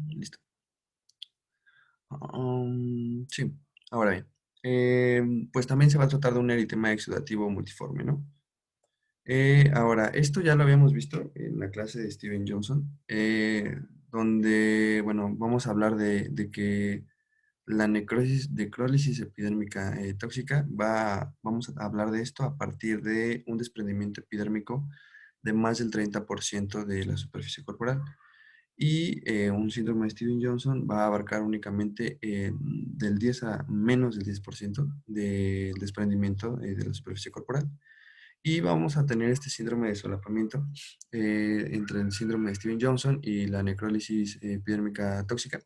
Listo. Sí, ahora bien. Pues también se va a tratar de un eritema exudativo multiforme, ¿no? Ahora, esto ya lo habíamos visto en la clase de Steven Johnson, donde, bueno, vamos a hablar de que la necrólisis epidérmica tóxica vamos a hablar de esto a partir de un desprendimiento epidérmico de más del 30% de la superficie corporal. Y un síndrome de Steven Johnson va a abarcar únicamente del 10 a menos del 10% del desprendimiento de la superficie corporal. Y vamos a tener este síndrome de solapamiento entre el síndrome de Steven Johnson y la necrólisis epidérmica tóxica,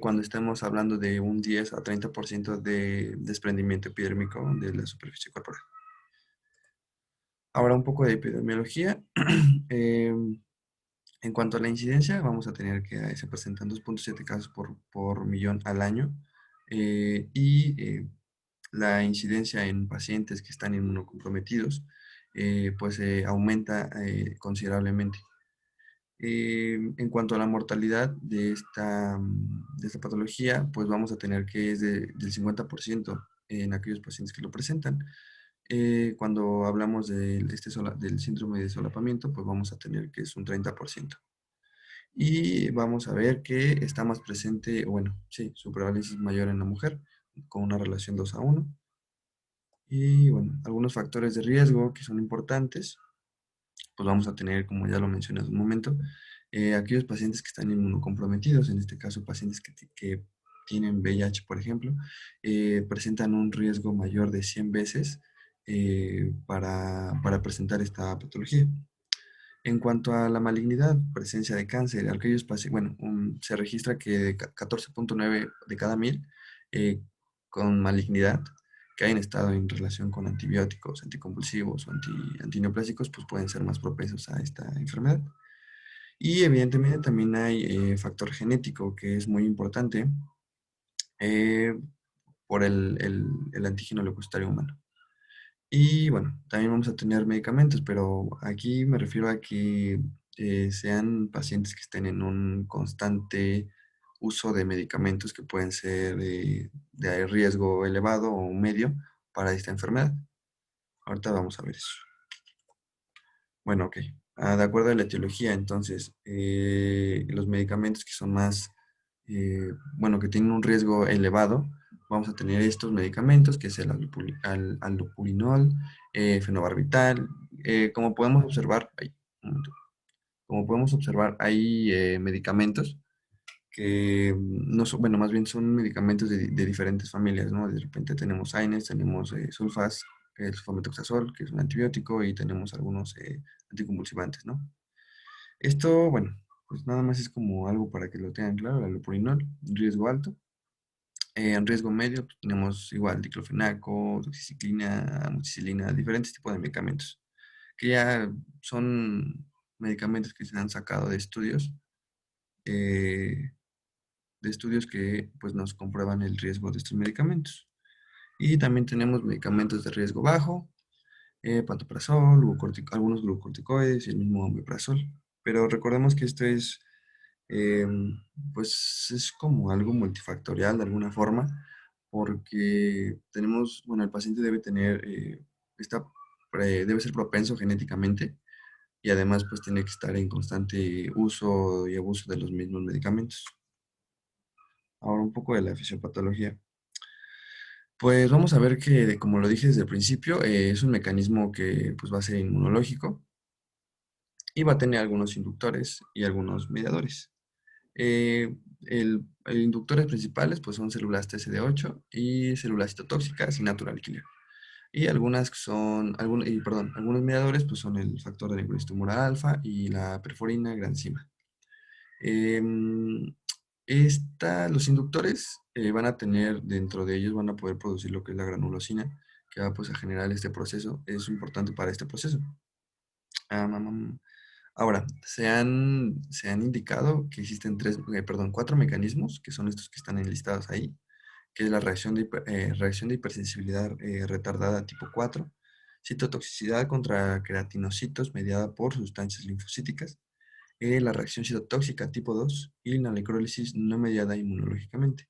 cuando estamos hablando de un 10 a 30% de desprendimiento epidérmico de la superficie corporal. Ahora un poco de epidemiología. Eh, en cuanto a la incidencia, vamos a tener que se presentan 2.7 casos por millón al año. La incidencia en pacientes que están inmunocomprometidos pues aumenta considerablemente. En cuanto a la mortalidad de esta patología, pues vamos a tener que es del 50% en aquellos pacientes que lo presentan. Cuando hablamos del síndrome de solapamiento, pues vamos a tener que es un 30%. Y vamos a ver que está más presente, bueno, sí, su prevalencia es mayor en la mujer, con una relación 2:1. Y bueno, algunos factores de riesgo que son importantes, pues vamos a tener, como ya lo mencioné hace un momento, aquellos pacientes que están inmunocomprometidos, en este caso pacientes que tienen VIH, por ejemplo, presentan un riesgo mayor de 100 veces para presentar esta patología. En cuanto a la malignidad, presencia de cáncer, aquellos pacientes, bueno, se registra que de 14.9 de cada 1000 con malignidad que hayan estado en relación con antibióticos, anticonvulsivos o antineoplásicos, pues pueden ser más propensos a esta enfermedad. Y evidentemente también hay factor genético que es muy importante eh, por el antígeno leucocitario humano. Y bueno, también vamos a tener medicamentos, pero aquí me refiero a que sean pacientes que estén en un constante uso de medicamentos que pueden ser de riesgo elevado o medio para esta enfermedad. Ahorita vamos a ver eso. Bueno, ok. De acuerdo a la etiología, entonces, los medicamentos que son más, bueno, que tienen un riesgo elevado, vamos a tener estos medicamentos, que es el allopurinol, fenobarbital. Como podemos observar, un momento. Como podemos observar, hay medicamentos que no son, bueno, más bien son medicamentos de diferentes familias, ¿no? De repente tenemos AINES, tenemos sulfas, el sulfamethoxazol, que es un antibiótico, y tenemos algunos anticonvulsivantes, ¿no? Esto, bueno, pues nada más es como algo para que lo tengan claro, el allopurinol, riesgo alto. En riesgo medio pues, tenemos igual diclofenaco, doxiciclina, amoxicilina, diferentes tipos de medicamentos, que ya son medicamentos que se han sacado eh, de estudios que pues nos comprueban el riesgo de estos medicamentos. Y también tenemos medicamentos de riesgo bajo, pantoprazol, algunos glucocorticoides y el mismo omeprazol. Pero recordemos que esto eh, pues es como algo multifactorial de alguna forma, porque tenemos, bueno, el paciente debe tener, debe ser propenso genéticamente y además pues tiene que estar en constante uso y abuso de los mismos medicamentos. Ahora un poco de la fisiopatología. Pues vamos a ver que, como lo dije desde el principio, es un mecanismo que pues, va a ser inmunológico y va a tener algunos inductores y algunos mediadores. El inductores principales pues, son células TCD8 y células citotóxicas y natural killer. Y algunos mediadores pues, son el factor de necrosis tumoral alfa y la perforina granzima. Em, los inductores van a tener, dentro de ellos van a poder producir lo que es la granulosina, que va pues a generar este proceso, es importante para este proceso. Am, am, am. Ahora, se han indicado que existen cuatro mecanismos, que son estos que están enlistados ahí, que es la reacción de hipersensibilidad retardada tipo 4, citotoxicidad contra queratinocitos mediada por sustancias linfocíticas, la reacción citotóxica tipo 2 y la necrólisis no mediada inmunológicamente.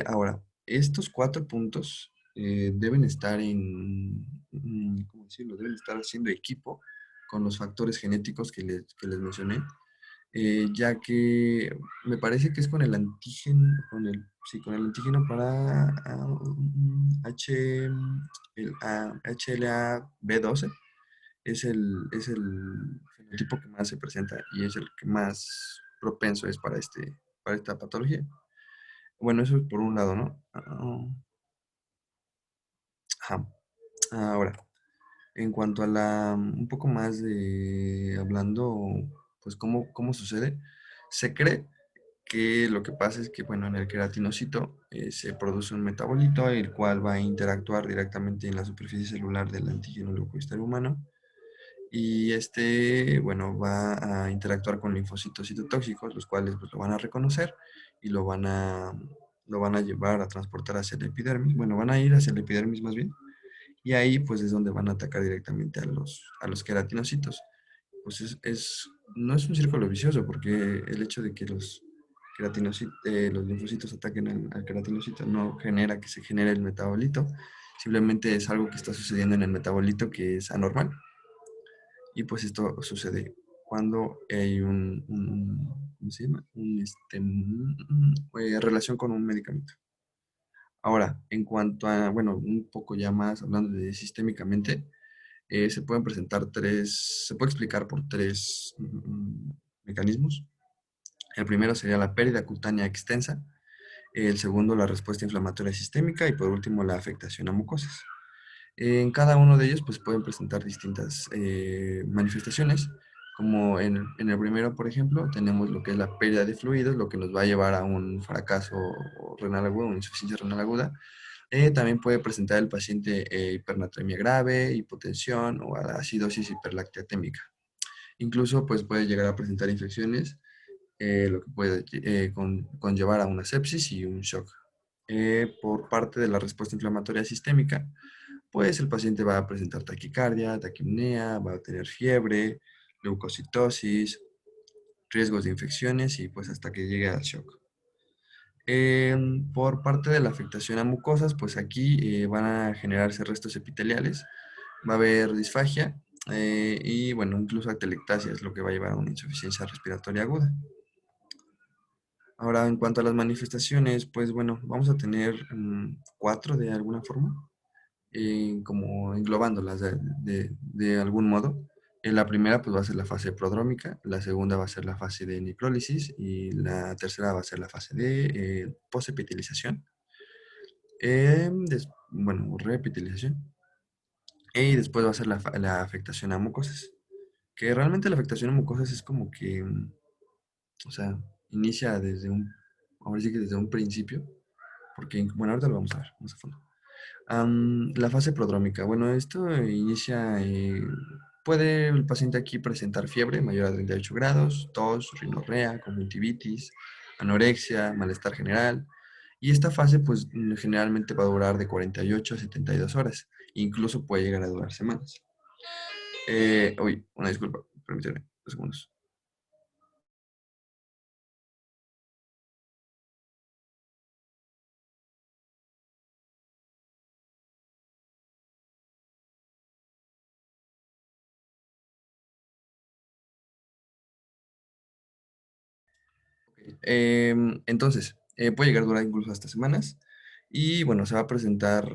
Ahora, estos 4 puntos deben estar ¿cómo decirlo? Deben estar haciendo equipo con los factores genéticos que les mencioné, ya que me parece que es con el antígeno, sí, con el antígeno para el HLA-B12, es el fenotipo que más se presenta y es el que más propenso es para esta patología. Bueno, eso es por un lado, ¿no? Ajá. Ahora, en cuanto a un poco más de hablando, pues cómo sucede, se cree que lo que pasa es que, bueno, en el queratinocito se produce un metabolito, el cual va a interactuar directamente en la superficie celular del antígeno leucotriense humano, y bueno, va a interactuar con linfocitos citotóxicos, los cuales pues, lo van a reconocer y lo van a llevar a transportar hacia la epidermis, bueno, van a ir hacia la epidermis más bien, y ahí pues es donde van a atacar directamente a los queratinocitos. Pues no es un círculo vicioso, porque el hecho de que los linfocitos ataquen al queratinocito no genera que se genere el metabolito, simplemente es algo que está sucediendo en el metabolito que es anormal. Y pues esto sucede cuando hay ¿cómo se llama? Relación con un medicamento. Ahora, en cuanto a, bueno, un poco ya más hablando de sistémicamente, se puede explicar por tres mecanismos. El primero sería la pérdida cutánea extensa, el segundo la respuesta inflamatoria sistémica y por último la afectación a mucosas. En cada uno de ellos pues pueden presentar distintas manifestaciones, como en el primero, por ejemplo, tenemos lo que es la pérdida de fluidos, lo que nos va a llevar a un fracaso renal agudo, una insuficiencia renal aguda. También puede presentar el paciente hipernatremia grave, hipotensión o acidosis hiperlactatémica. Incluso pues puede llegar a presentar infecciones, lo que puede conllevar a una sepsis y un shock. Por parte de la respuesta inflamatoria sistémica, pues el paciente va a presentar taquicardia, taquipnea, va a tener fiebre, leucocitosis, riesgos de infecciones y pues hasta que llegue al shock. Por parte de la afectación a mucosas, pues aquí van a generarse restos epiteliales, va a haber disfagia y bueno, incluso atelectasia es lo que va a llevar a una insuficiencia respiratoria aguda. Ahora, en cuanto a las manifestaciones, pues bueno, vamos a tener 4 de alguna forma, como englobándolas de algún modo. La primera pues va a ser la fase prodrómica, la segunda va a ser la fase de necrólisis y la tercera va a ser la fase de posepitelización. Bueno, repitelización. Y después va a ser la afectación a mucosas. Que realmente la afectación a mucosas es como que, o sea, inicia ahora sí que desde un principio, porque, bueno, ahorita lo vamos a ver más a fondo. La fase prodrómica. Bueno, esto inicia, puede el paciente aquí presentar fiebre mayor a 38 grados, tos, rinorrea, conjuntivitis, anorexia, malestar general. Y esta fase, pues, generalmente va a durar de 48 a 72 horas. Incluso puede llegar a durar semanas. Uy, una disculpa, permíteme 2 segundos. Entonces, puede llegar a durar incluso hasta semanas. Y bueno, se va a presentar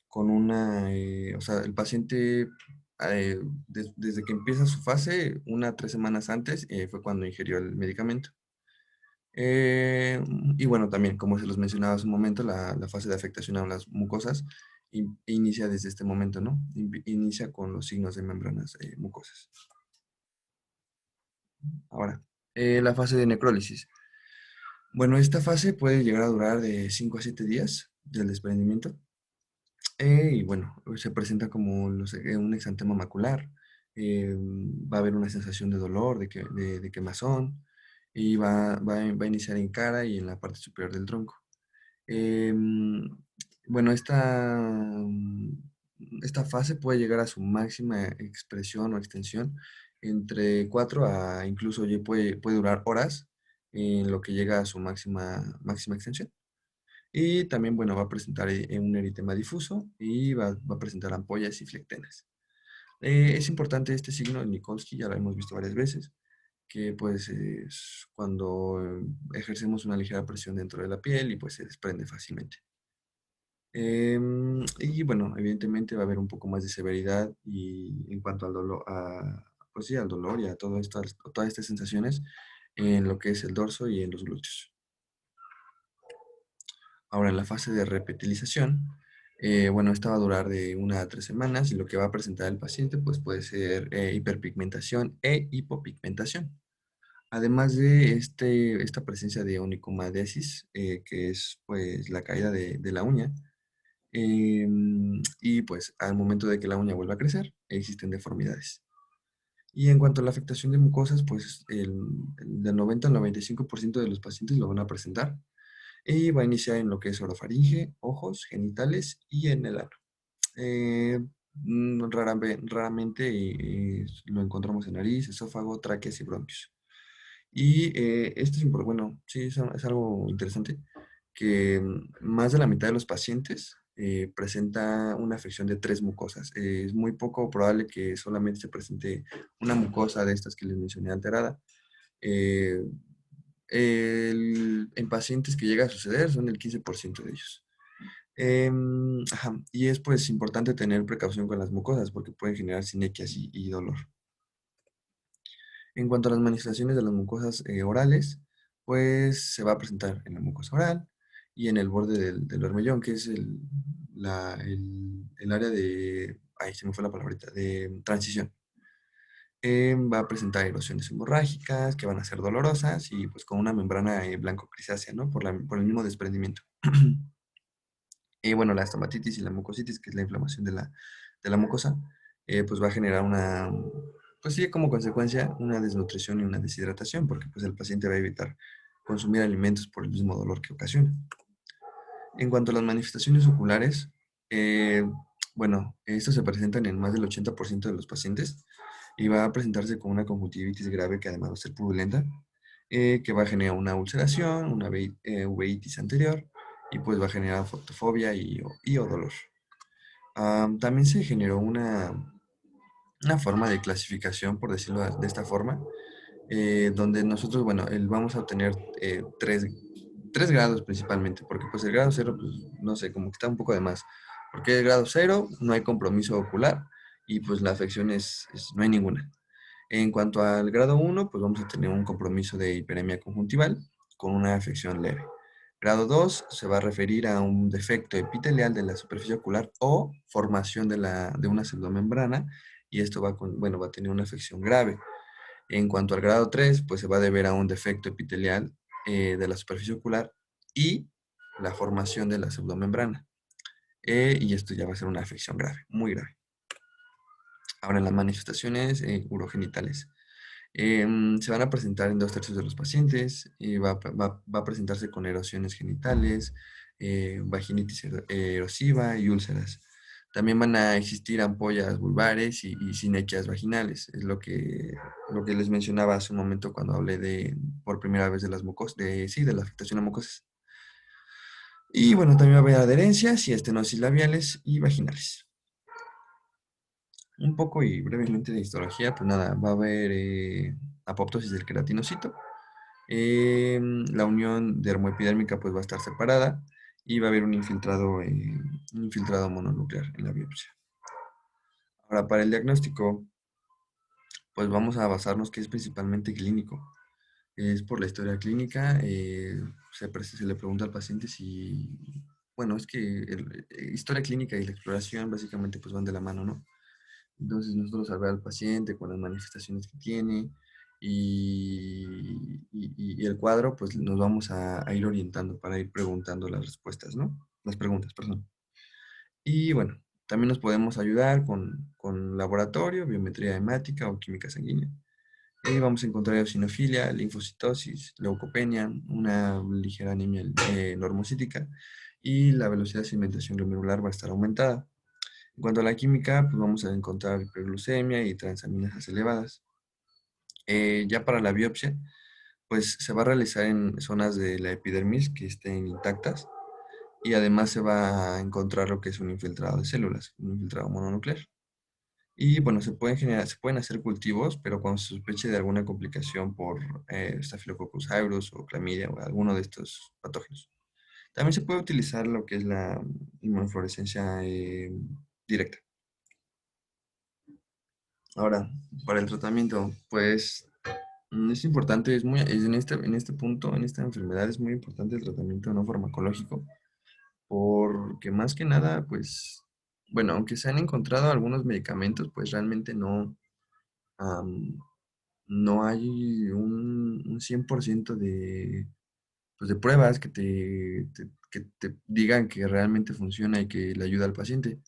con o sea, el paciente, eh, desde que empieza su fase, 3 semanas antes, fue cuando ingirió el medicamento. Y bueno, también, como se los mencionaba hace un momento, la fase de afectación a las mucosas inicia desde este momento, ¿no? Inicia con los signos de membranas mucosas. Ahora, la fase de necrólisis. Bueno, esta fase puede llegar a durar de 5 a 7 días del desprendimiento. Y bueno, se presenta como un exantema macular. Va a haber una sensación de dolor, de quemazón, y va a iniciar en cara y en la parte superior del tronco. Em, bueno, esta fase puede llegar a su máxima expresión o extensión entre 4 a incluso puede durar horas en lo que llega a su máxima extensión. Y también, bueno, va a presentar un eritema difuso y va a presentar ampollas y flectenas. Es importante este signo de Nikolsky, ya lo hemos visto varias veces, que pues es cuando ejercemos una ligera presión dentro de la piel y pues se desprende fácilmente. Y bueno, evidentemente va a haber un poco más de severidad y en cuanto al dolor, pues sí, al dolor y a todas estas sensaciones en lo que es el dorso y en los glúteos. Ahora, en la fase de repetilización, bueno, esta va a durar de 1 a 3 semanas y lo que va a presentar el paciente pues puede ser hiperpigmentación e hipopigmentación. Además de esta presencia de onicomadesis, que es pues la caída de la uña, y pues al momento de que la uña vuelva a crecer, existen deformidades. Y en cuanto a la afectación de mucosas, pues del 90 al 95% de los pacientes lo van a presentar y va a iniciar en lo que es orofaringe, ojos, genitales y en el ano. Eh, Raramente lo encontramos en nariz, esófago, tráqueas y bronquios. Y esto es importante, bueno, sí, es algo interesante, que más de la mitad de los pacientes presenta una afección de 3 mucosas. Es muy poco probable que solamente se presente una mucosa de estas que les mencioné alterada. Eh, en pacientes que llega a suceder son el 15% de ellos. Ajá, y es pues importante tener precaución con las mucosas porque pueden generar sinequias y dolor. En cuanto a las manifestaciones de las mucosas orales, pues se va a presentar en la mucosa oral y en el borde del bermellón, que es el área de, ay, se me fue la palabrita, de transición. Va a presentar erosiones hemorrágicas que van a ser dolorosas y pues con una membrana blanco grisácea, ¿no? Por el mismo desprendimiento. Y bueno, la estomatitis y la mucositis, que es la inflamación de la mucosa, pues va a generar pues sí, como consecuencia, una desnutrición y una deshidratación, porque pues el paciente va a evitar consumir alimentos por el mismo dolor que ocasiona. En cuanto a las manifestaciones oculares, eh, bueno, estos se presentan en más del 80% de los pacientes y va a presentarse con una conjuntivitis grave que además va a ser purulenta, que va a generar una ulceración, una uveitis anterior y pues va a generar fotofobia o dolor. También se generó una forma de clasificación, por decirlo de esta forma, donde nosotros, bueno, vamos a obtener tres grados principalmente, porque pues el grado cero, pues no sé, como que está un poco de más, porque el grado cero no hay compromiso ocular y pues la afección no hay ninguna. En cuanto al grado uno, pues vamos a tener un compromiso de hiperemia conjuntival con una afección leve. Grado 2 se va a referir a un defecto epitelial de la superficie ocular o formación de una pseudomembrana y esto va a tener una afección grave. En cuanto al grado 3, pues se va a deber a un defecto epitelial de la superficie ocular y la formación de la pseudomembrana. Y esto ya va a ser una afección grave, muy grave. Ahora, las manifestaciones urogenitales. Se van a presentar en 2 tercios de los pacientes, y va a presentarse con erosiones genitales, vaginitis erosiva y úlceras. También van a existir ampollas vulvares y sinequias vaginales. Es lo que les mencionaba hace un momento cuando hablé por primera vez de las mucosas, sí, de la afectación a mucosas. Y bueno, también va a haber adherencias y estenosis labiales y vaginales. Un poco y brevemente de histología, pues nada, va a haber apoptosis del queratinocito. La unión dermoepidérmica pues va a estar separada y va a haber un infiltrado mononuclear en la biopsia. Ahora, para el diagnóstico, pues vamos a basarnos que es principalmente clínico. Es por la historia clínica, se le pregunta al paciente si, bueno, es que historia clínica y la exploración básicamente pues van de la mano, ¿no? Entonces nosotros al ver al paciente con las manifestaciones que tiene y el cuadro, pues nos vamos a ir orientando para ir preguntando las respuestas, ¿no? Las preguntas, perdón. Y bueno, también nos podemos ayudar con laboratorio, biometría hemática o química sanguínea. Ahí vamos a encontrar eosinofilia, linfocitosis, leucopenia, una ligera anemia normocítica y la velocidad de sedimentación glomerular va a estar aumentada. En cuanto a la química, pues vamos a encontrar hiperglucemia y transaminasas elevadas. Ya para la biopsia, pues se va a realizar en zonas de la epidermis que estén intactas y además se va a encontrar lo que es un infiltrado de células, un infiltrado mononuclear. Y bueno, se pueden hacer cultivos, pero cuando se sospeche de alguna complicación por Staphylococcus aureus o clamidia o alguno de estos patógenos. También se puede utilizar lo que es la inmunofluorescencia directa. Ahora, para el tratamiento, pues es importante, en este punto, en esta enfermedad, es muy importante el tratamiento no farmacológico, porque más que nada, pues, bueno, aunque se han encontrado algunos medicamentos, pues realmente am, no hay un 100% pues, de pruebas que te digan que realmente funciona y que le ayuda al paciente.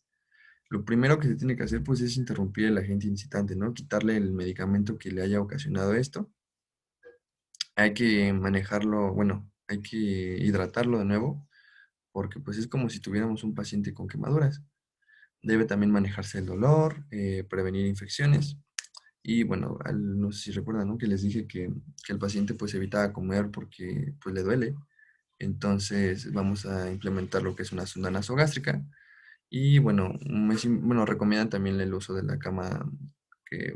Lo primero que se tiene que hacer, pues, es interrumpir el agente incitante, ¿no? Quitarle el medicamento que le haya ocasionado esto. Hay que manejarlo, bueno, hay que hidratarlo de nuevo, porque pues es como si tuviéramos un paciente con quemaduras. Debe también manejarse el dolor, prevenir infecciones. Y bueno, no sé si recuerdan, ¿no? Que les dije que el paciente pues evitaba comer porque pues le duele. Entonces vamos a implementar lo que es una sonda nasogástrica. Y bueno, bueno, recomiendan también el uso de la cama,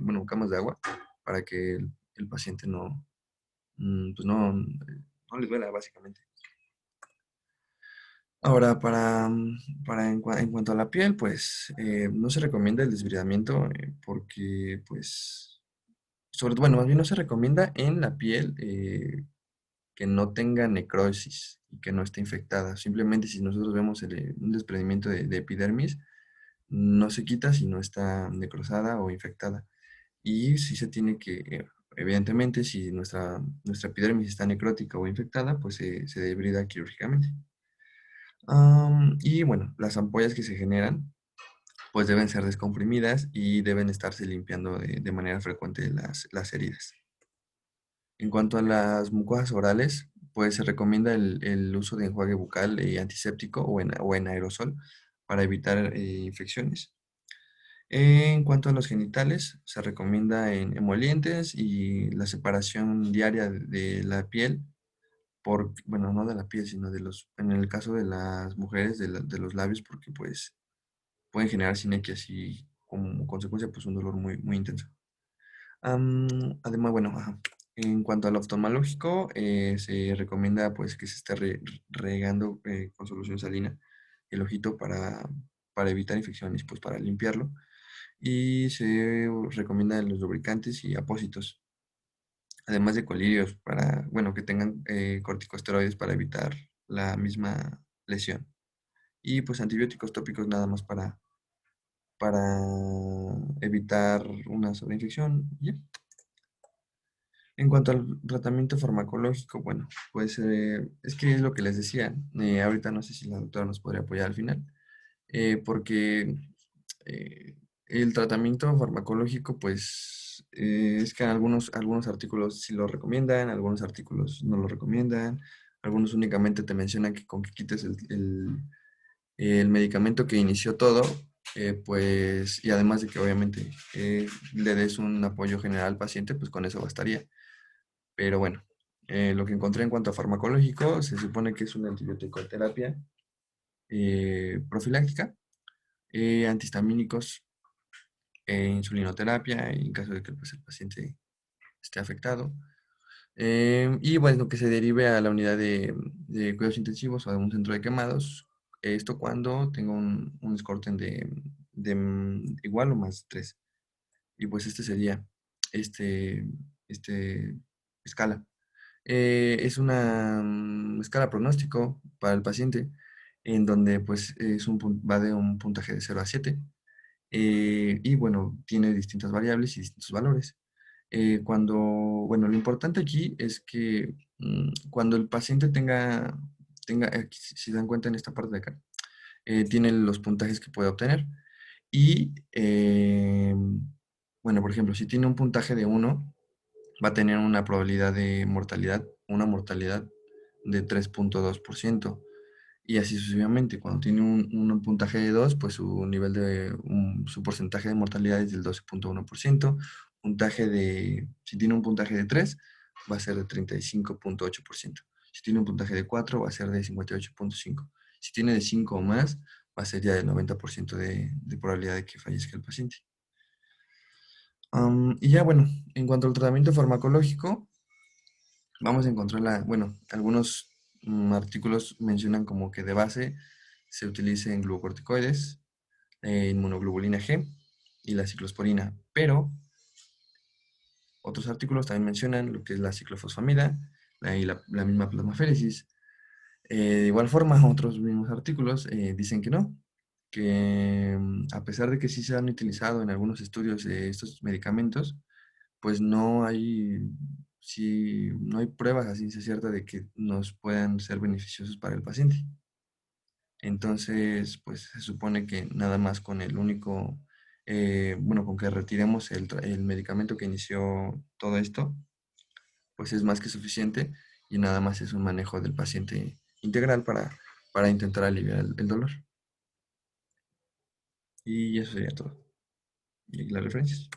bueno, camas de agua, para que el paciente pues no le duela básicamente. Ahora, en cuanto a la piel, pues no se recomienda el desbridamiento porque, pues, bueno, más bien no se recomienda en la piel que no tenga necrosis y que no esté infectada. Simplemente si nosotros vemos un desprendimiento de epidermis, no se quita si no está necrosada o infectada. Y si se tiene evidentemente, si nuestra epidermis está necrótica o infectada, pues se debrida quirúrgicamente. Y bueno, las ampollas que se generan, pues deben ser descomprimidas y deben estarse limpiando de manera frecuente las heridas. En cuanto a las mucosas orales, pues se recomienda el uso de enjuague bucal antiséptico o en aerosol para evitar infecciones. En cuanto a los genitales, se recomienda en emolientes y la separación diaria de la piel, bueno, no de la piel, sino en el caso de las mujeres, de los labios, porque pues pueden generar sinequias y como consecuencia pues un dolor muy, muy intenso. Además, bueno, ajá, en cuanto al oftalmológico, se recomienda pues que se esté regando con solución salina el ojito para evitar infecciones, pues para limpiarlo. Y se recomiendan los lubricantes y apósitos, además de colirios bueno, que tengan corticosteroides para evitar la misma lesión. Y pues antibióticos tópicos nada más para evitar una sobreinfección. Ya. En cuanto al tratamiento farmacológico, bueno, pues es que es lo que les decía. Ahorita no sé si la doctora nos podría apoyar al final, porque el tratamiento farmacológico, pues es que algunos artículos sí lo recomiendan, algunos artículos no lo recomiendan, algunos únicamente te mencionan que con que quites el medicamento que inició todo, pues, y además de que obviamente le des un apoyo general al paciente, pues con eso bastaría. Pero bueno, lo que encontré en cuanto a farmacológico, se supone que es una antibiótico terapia profiláctica, antihistamínicos, insulinoterapia en caso de que pues, el paciente esté afectado. Y bueno, que se derive a la unidad de cuidados intensivos o a un centro de quemados. Esto cuando tengo un scorten de igual o más 3. Y pues este sería este, este escala. Es una escala pronóstico para el paciente en donde pues va de un puntaje de 0 a 7. Y bueno, tiene distintas variables y distintos valores. Bueno, lo importante aquí es que cuando el paciente aquí, si se dan cuenta en esta parte de acá, tiene los puntajes que puede obtener. Y, bueno, por ejemplo, si tiene un puntaje de 1, va a tener una probabilidad de mortalidad, una mortalidad de 3,2%. Y así sucesivamente. Cuando tiene un puntaje de 2, pues su porcentaje de mortalidad es del 12,1%. si tiene un puntaje de 3, va a ser de 35.8%. Si tiene un puntaje de 4, va a ser de 58.5%. Si tiene de 5 o más, va a ser ya del 90% de probabilidad de que fallezca el paciente. Y ya, bueno, en cuanto al tratamiento farmacológico, vamos a encontrar algunos artículos mencionan como que de base se utilicen glucocorticoides, inmunoglobulina G y la ciclosporina, pero otros artículos también mencionan lo que es la ciclofosfamida y la misma plasmaféresis. De igual forma, otros mismos artículos dicen que no, que a pesar de que sí se han utilizado en algunos estudios estos medicamentos, pues no hay pruebas a ciencia cierta de que nos puedan ser beneficiosos para el paciente. Entonces, pues se supone que nada más con el único, con que retiremos el medicamento que inició todo esto, pues es más que suficiente y nada más es un manejo del paciente integral para intentar aliviar el dolor. Y eso sería todo. Y las referencias.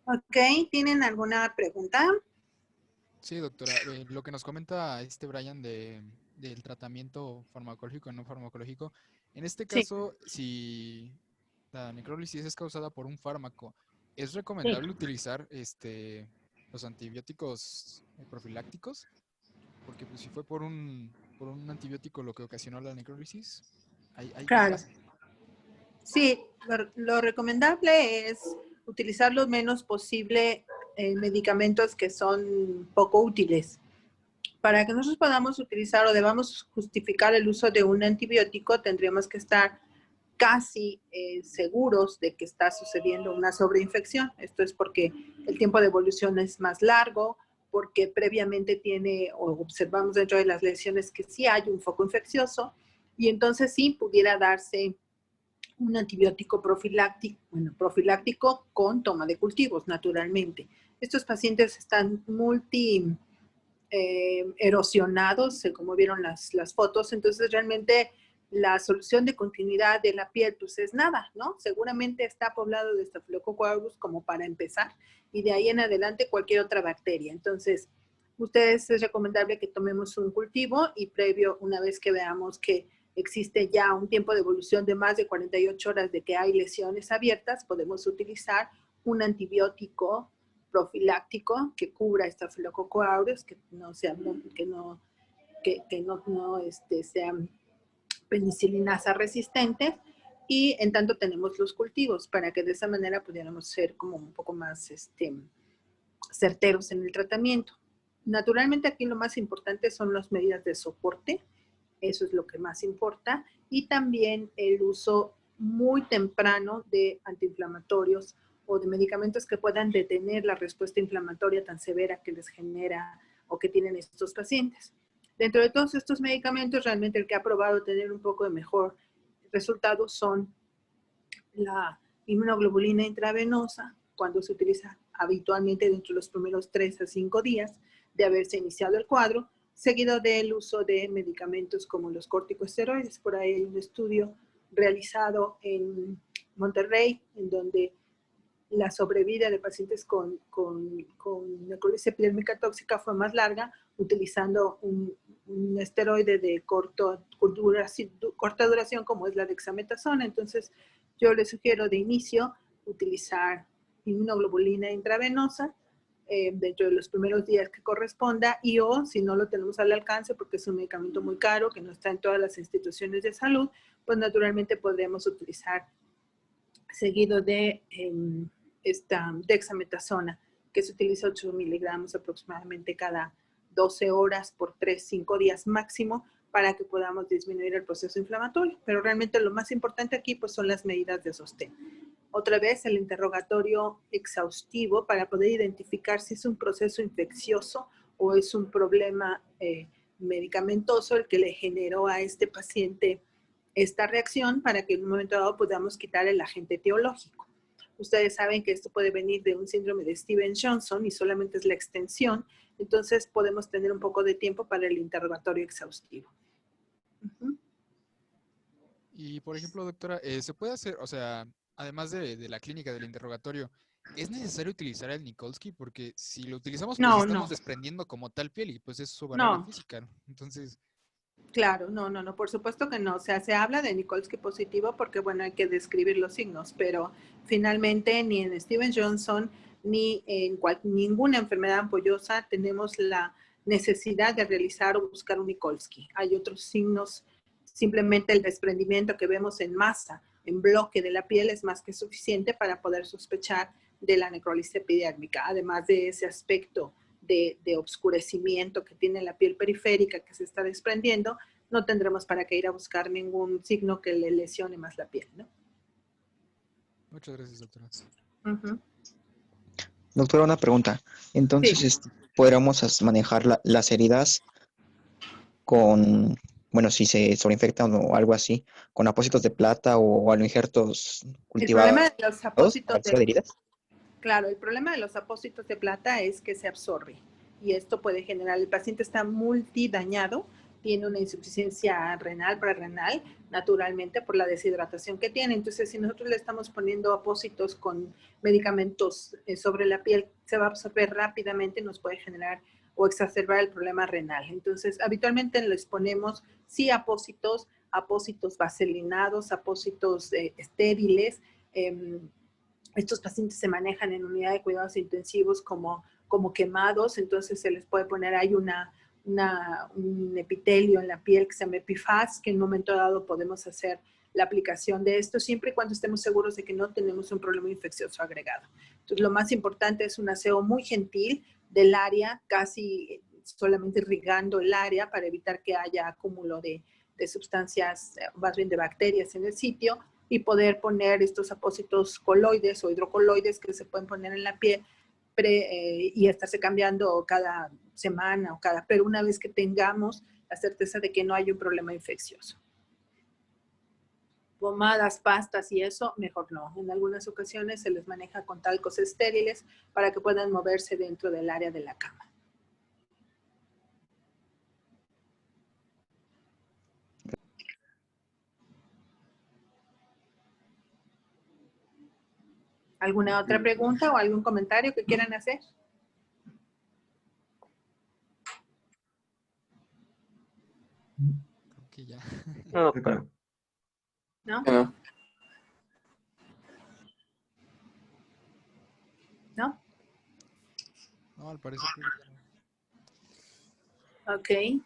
Ok, ¿tienen alguna pregunta? Sí, doctora, lo que nos comenta Brian del tratamiento farmacológico y no farmacológico, en este Sí, caso, si la necrólisis es causada por un fármaco, ¿es sí. recomendable utilizar los antibióticos profilácticos? Porque pues, si fue por un antibiótico lo que ocasionó la necrólisis, ¿ahí qué Claro. pasa? Sí, lo recomendable es utilizar lo menos posible medicamentos que son poco útiles. Para que nosotros podamos utilizar o debamos justificar el uso de un antibiótico, tendríamos que estar casi seguros de que está sucediendo una sobreinfección. Esto es porque el tiempo de evolución es más largo, porque previamente tiene o observamos dentro de las lesiones que sí hay un foco infeccioso y entonces sí pudiera darse un antibiótico profiláctico con toma de cultivos, naturalmente. Estos pacientes están erosionados, como vieron las fotos, entonces realmente la solución de continuidad de la piel, pues es nada, ¿no? Seguramente está poblado de Staphylococcus aureus como para empezar, y de ahí en adelante cualquier otra bacteria. Entonces, ustedes es recomendable que tomemos un cultivo y previo, una vez que veamos que existe ya un tiempo de evolución de más de 48 horas de que hay lesiones abiertas, podemos utilizar un antibiótico profiláctico que cubra Staphylococcus aureus, que no sean, sean penicilinasa resistentes, y en tanto tenemos los cultivos para que de esa manera pudiéramos ser como un poco más certeros en el tratamiento. Naturalmente aquí lo más importante son las medidas de soporte, eso es lo que más importa, y también el uso muy temprano de antiinflamatorios o de medicamentos que puedan detener la respuesta inflamatoria tan severa que les genera o que tienen estos pacientes. Dentro de todos estos medicamentos, realmente el que ha probado tener un poco de mejor resultado son la inmunoglobulina intravenosa, cuando se utiliza habitualmente dentro de los primeros 3 a 5 días de haberse iniciado el cuadro, seguido del uso de medicamentos como los corticosteroides. Por ahí hay un estudio realizado en Monterrey, en donde la sobrevida de pacientes con necrosis epidérmica tóxica fue más larga, utilizando un esteroide de corta duración como es la dexametasona. Entonces, yo les sugiero de inicio utilizar inmunoglobulina intravenosa dentro de los primeros días que corresponda, y o si no lo tenemos al alcance porque es un medicamento muy caro que no está en todas las instituciones de salud, pues naturalmente podremos utilizar seguido de esta dexametasona, que se utiliza 8 miligramos aproximadamente cada 12 horas por 3-5 días máximo, para que podamos disminuir el proceso inflamatorio. Pero realmente lo más importante aquí pues son las medidas de sostén. Otra vez el interrogatorio exhaustivo para poder identificar si es un proceso infeccioso o es un problema medicamentoso el que le generó a este paciente esta reacción, para que en un momento dado podamos quitar el agente etiológico. Ustedes saben que esto puede venir de un síndrome de Stevens-Johnson y solamente es la extensión Entonces podemos tener un poco de tiempo para el interrogatorio exhaustivo. Y, por ejemplo, doctora, ¿se puede hacer, o sea, además de la clínica del interrogatorio, es necesario utilizar el Nikolsky? Porque si lo utilizamos, pues No, estamos no, desprendiendo como tal piel y pues es su barrera no. física, ¿no? Entonces, Claro, no, por supuesto que no. O sea, se habla de Nikolsky positivo porque, bueno, hay que describir los signos, pero finalmente ni en Steven Johnson ni en ninguna enfermedad ampollosa tenemos la necesidad de realizar o buscar un Nikolsky. Hay otros signos, simplemente el desprendimiento que vemos en masa, en bloque de la piel, es más que suficiente para poder sospechar de la necrólisis epidérmica, además de ese aspecto de obscurecimiento que tiene la piel periférica que se está desprendiendo, no tendremos para qué ir a buscar ningún signo que le lesione más la piel, ¿no? muchas gracias, doctora. Doctora, una pregunta. Entonces, Sí. ¿podríamos manejar las heridas con, bueno, si se sobreinfectan o algo así, con apósitos de plata o injertos El problema cultivados de los para apósitos el cierre de heridas? Claro, el problema de los apósitos de plata es que se absorbe y esto puede generar, el paciente está multidañado, tiene una insuficiencia renal, prerrenal, naturalmente por la deshidratación que tiene. Entonces, si nosotros le estamos poniendo apósitos con medicamentos sobre la piel, se va a absorber rápidamente y nos puede generar o exacerbar el problema renal. Entonces, habitualmente les ponemos sí apósitos vaselinados, apósitos estériles. Estos pacientes se manejan en unidad de cuidados intensivos como quemados, entonces se les puede poner ahí un epitelio en la piel que se llama Epifaz, que en un momento dado podemos hacer la aplicación de esto, siempre y cuando estemos seguros de que no tenemos un problema infeccioso agregado. Entonces, lo más importante es un aseo muy gentil del área, casi solamente irrigando el área para evitar que haya acúmulo de sustancias, más bien de bacterias en el sitio, y poder poner estos apósitos coloides o hidrocoloides que se pueden poner en la piel y estarse cambiando cada semana pero una vez que tengamos la certeza de que no hay un problema infeccioso. Pomadas, pastas y eso, mejor no. En algunas ocasiones se les maneja con talcos estériles para que puedan moverse dentro del área de la cama. ¿Alguna otra pregunta o algún comentario que quieran hacer? Creo que ya. No, doctora. ¿No? No. ¿No? No, al parecer creo que ya no. Ok.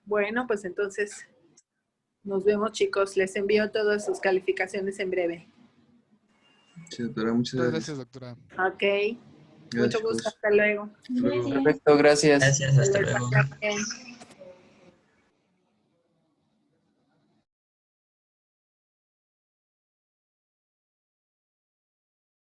Bueno, pues entonces nos vemos, chicos. Les envío todas sus calificaciones en breve. Sí, doctora, muchas Muchas gracias. gracias, doctora. Ok. Gracias, Mucho gusto. chicos. Hasta luego. Hasta luego. Perfecto, gracias. Gracias, hasta luego. Bien.